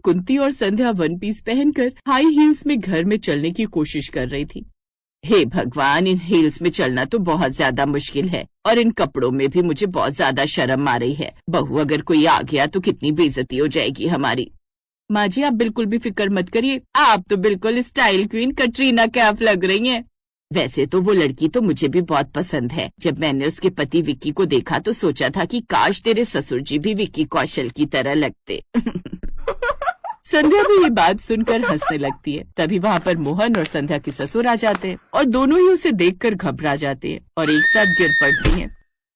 कुंती और संध्या one piece पहनकर high heels में घर में चलने की कोशिश कर रही थी। हे भगवान, इन हील्स में चलना तो बहुत ज्यादा मुश्किल है और इन कपड़ों में भी मुझे बहुत ज्यादा शर्म आ रही है। बहू, अगर कोई आ गया तो कितनी बेइज्जती हो जाएगी हमारी। माँ जी, आप बिल्कुल भी फिक्र मत करिए, आप तो बिल्कुल स्टाइल क्वीन कटरीना कैफ लग रही हैं। वैसे तो वो लड़की तो मुझे भी बहुत पसंद है। जब मैंने उसके पति विक्की को देखा तो सोचा था कि काश तेरे ससुर जी भी विक्की कौशल की तरह लगते। संध्या भी ये बात सुनकर हंसने लगती है। तभी वहाँ पर मोहन और संध्या के ससुर आ जाते हैं और दोनों ही उसे देखकर घबरा जाते हैं और एक साथ गिर पड़ती हैं।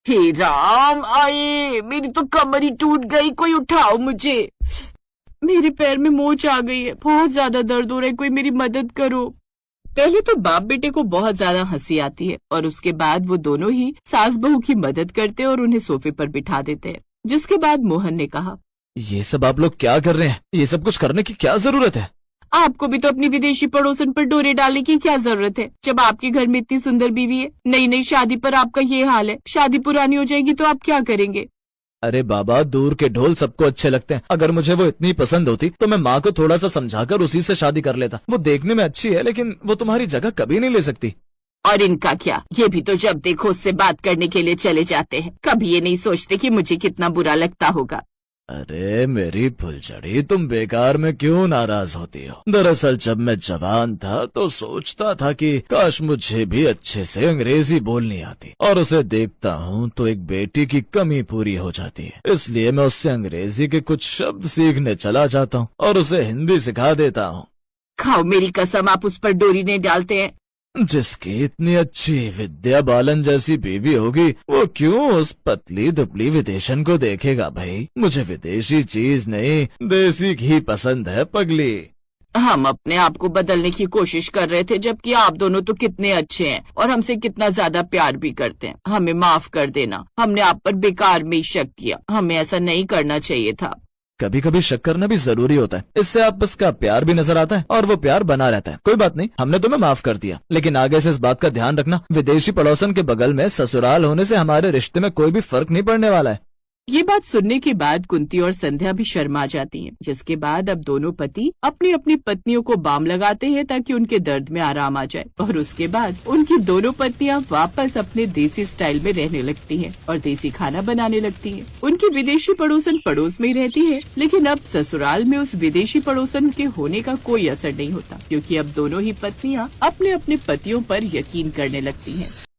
हे राम, आए, मेरी तो कमर ही टूट गई, कोई उठाओ मुझे। मेरे पैर में मोच आ गई है, बहुत ज्यादा दर्द हो रहा है, कोई मेरी मदद करो। पहले तो बाप बेटे को बहुत ज्यादा हंसी आती है और उसके बाद वो दोनों ही सास बहू की मदद करते और उन्हें सोफे पर बिठा देते हैं। जिसके बाद मोहन ने कहा, ये सब आप लोग क्या कर रहे हैं? ये सब कुछ करने की क्या जरूरत है? आपको भी तो अपनी विदेशी पड़ोसन पर डोरे डालने की क्या जरूरत है, जब आपके घर में इतनी सुंदर बीवी है। नई नई शादी पर आपका ये हाल है, शादी पुरानी हो जाएगी तो आप क्या करेंगे? अरे बाबा, दूर के ढोल सबको अच्छे लगते हैं। अगर मुझे वो इतनी पसंद होती तो मैं माँ को थोड़ा सा समझाकर उसी से शादी कर लेता। वो देखने में अच्छी है लेकिन वो तुम्हारी जगह कभी नहीं ले सकती। और इनका क्या, ये भी तो जब देखो उससे बात करने के लिए चले जाते हैं। कभी ये नहीं सोचते कि मुझे कितना बुरा लगता होगा। अरे मेरी फुलझड़ी, तुम बेकार में क्यों नाराज होती हो? दरअसल जब मैं जवान था तो सोचता था कि काश मुझे भी अच्छे से अंग्रेजी बोलनी आती, और उसे देखता हूँ तो एक बेटी की कमी पूरी हो जाती है। इसलिए मैं उससे अंग्रेजी के कुछ शब्द सीखने चला जाता हूँ और उसे हिंदी सिखा देता हूँ। खाओ मेरी कसम, आप उस पर डोरी नहीं डालते हैं। जिसकी इतनी अच्छी विद्या बालन जैसी बीवी होगी, वो क्यों उस पतली दुबली विदेशन को देखेगा? भाई, मुझे विदेशी चीज नहीं, देसी घी पसंद है पगली। हम अपने आप को बदलने की कोशिश कर रहे थे, जबकि आप दोनों तो कितने अच्छे हैं और हमसे कितना ज्यादा प्यार भी करते हैं। हमें माफ कर देना, हमने आप पर बेकार में ही शक किया, हमें ऐसा नहीं करना चाहिए था। कभी कभी शक करना भी जरूरी होता है, इससे आपस का प्यार भी नजर आता है और वो प्यार बना रहता है। कोई बात नहीं, हमने तुम्हें माफ कर दिया, लेकिन आगे से इस बात का ध्यान रखना, विदेशी पड़ोसन के बगल में ससुराल होने से हमारे रिश्ते में कोई भी फर्क नहीं पड़ने वाला है। ये बात सुनने के बाद कुंती और संध्या भी शर्मा जाती हैं। जिसके बाद अब दोनों पति अपनी अपनी पत्नियों को बाम लगाते हैं ताकि उनके दर्द में आराम आ जाए, और उसके बाद उनकी दोनों पत्नियां वापस अपने देसी स्टाइल में रहने लगती हैं और देसी खाना बनाने लगती हैं। उनकी विदेशी पड़ोसन पड़ोस में ही रहती है, लेकिन अब ससुराल में उस विदेशी पड़ोसन के होने का कोई असर नहीं होता, क्योंकि अब दोनों ही पत्नियां अपने अपने पतियों पर यकीन करने लगती हैं।